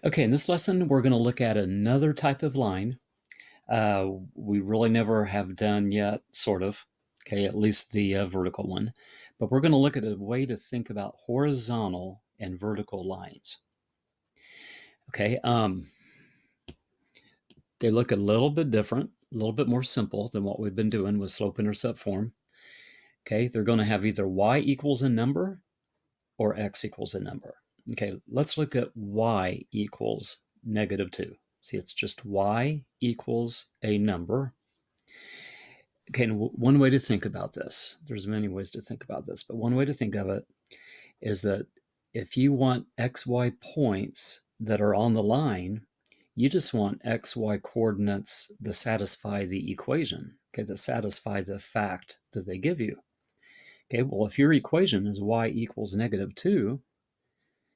Okay, in this lesson, we're going to look at another type of line we really never have done yet, sort of. Okay, at least the vertical one. But we're going to look at a way to think about horizontal and vertical lines. Okay, they look a little bit different, a little bit more simple than what we've been doing with slope-intercept form. Okay, they're going to have either y equals a number or x equals a number. Okay, let's look at y equals -2. See, it's just y equals a number. Okay, and one way to think about this, there's many ways to think about this, but one way to think of it is that if you want xy points that are on the line, you just want xy coordinates that satisfy the equation, okay, that satisfy the fact that they give you. Okay, well, if your equation is y equals -2,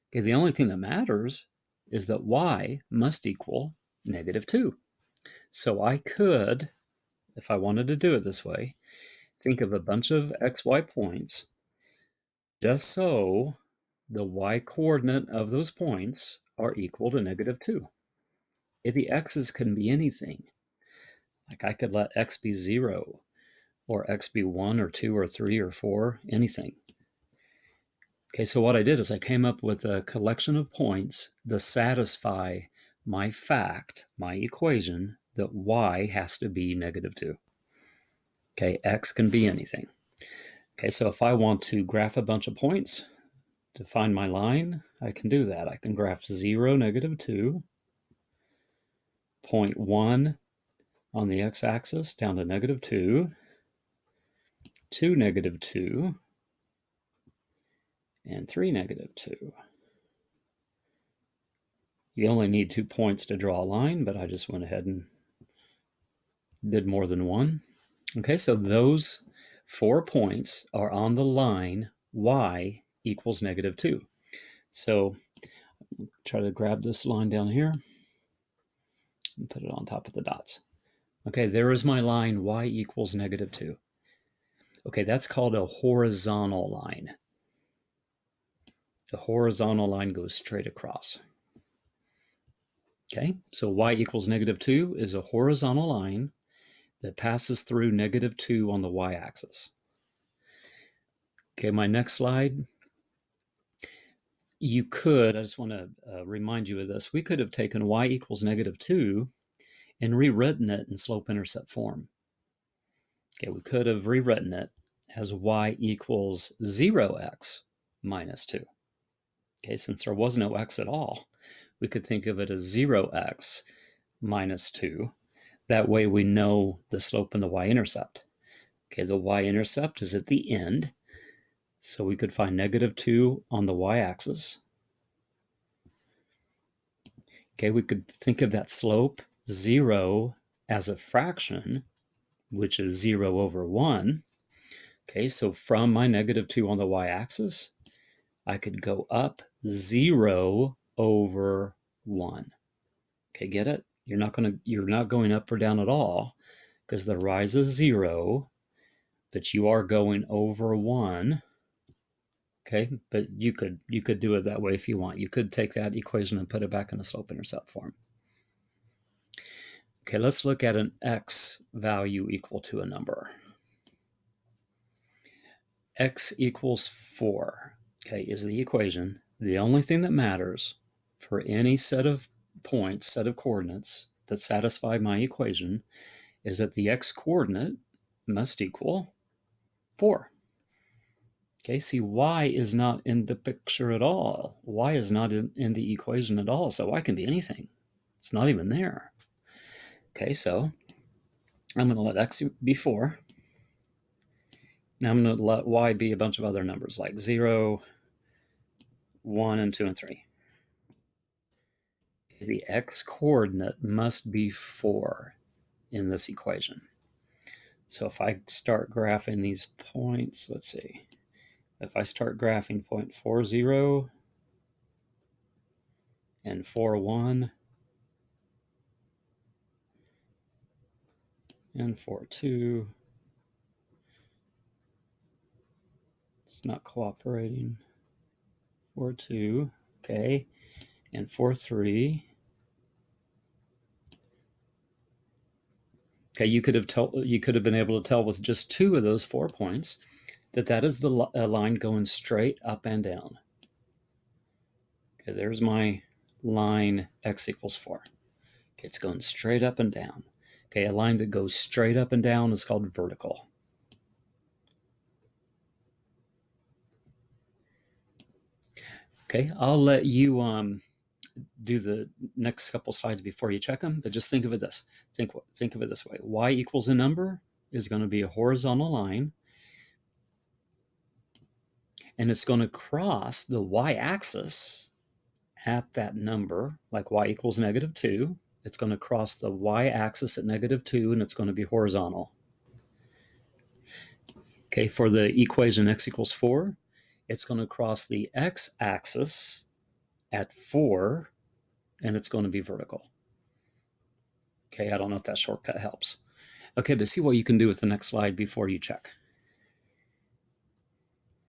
okay, the only thing that matters is that y must equal -2. So I could, if I wanted to do it this way, think of a bunch of xy points just so the y coordinate of those points are equal to -2. If the x's can be anything, like I could let x be 0 or x be 1 or 2 or 3 or 4, anything. Okay, so what I did is I came up with a collection of points that satisfy my fact, my equation, that y has to be -2. Okay, x can be anything. Okay, so if I want to graph a bunch of points to find my line, I can do that. I can graph 0, -2, 0.1 on the x-axis down to -2, 2, -2, and 3, -2. You only need 2 points to draw a line, but I just went ahead and did more than one. Okay, so those 4 points are on the line y equals -2. So try to grab this line down here and put it on top of the dots. Okay, there is my line y equals -2. Okay, that's called a horizontal line. The horizontal line goes straight across. Okay, so y equals -2 is a horizontal line that passes through -2 on the y-axis. Okay, my next slide. You could, I just want to remind you of this, we could have taken y equals -2 and rewritten it in slope-intercept form. Okay, we could have rewritten it as y equals 0x minus 2. Okay, since there was no x at all, we could think of it as 0x minus 2. That way we know the slope and the y-intercept. Okay, the y-intercept is at the end, so we could find -2 on the y-axis. Okay, we could think of that slope 0 as a fraction, which is 0 over 1. Okay, so from my -2 on the y-axis, I could go up 0 over 1. Okay, get it? You're not going up or down at all because the rise is 0, but you are going over 1. Okay, but you could do it that way if you want. You could take that equation and put it back in a slope-intercept form. Okay, let's look at an x value equal to a number. X equals 4, okay, is the equation. The only thing that matters for any set of points, set of coordinates that satisfy my equation is that the x coordinate must equal 4. Okay, see, y is not in the picture at all. Y is not in the equation at all, so y can be anything. It's not even there. Okay, so I'm going to let x be 4. Now I'm going to let y be a bunch of other numbers like 0, 1, and 2, and 3. The x coordinate must be 4 in this equation. So if I start graphing these points, let's see. If I start graphing point 4, 0 and 4, 1 and 4, 2, it's not cooperating. 4, 2, okay. and 4, 3. Okay, you could have been able to tell with just 2 of those 4 points that that is the line going straight up and down. Okay, there's my line x equals 4. Okay, it's going straight up and down. Okay, a line that goes straight up and down is called vertical. Okay, I'll let you do the next couple slides before you check them, but just think of it this. Think of it this way. Y equals a number is going to be a horizontal line, and it's going to cross the y-axis at that number, like y equals -2. It's going to cross the y-axis at -2, and it's going to be horizontal. Okay, for the equation x equals 4, it's going to cross the x-axis at 4, and it's going to be vertical. Okay, I don't know if that shortcut helps. Okay, but see what you can do with the next slide before you check.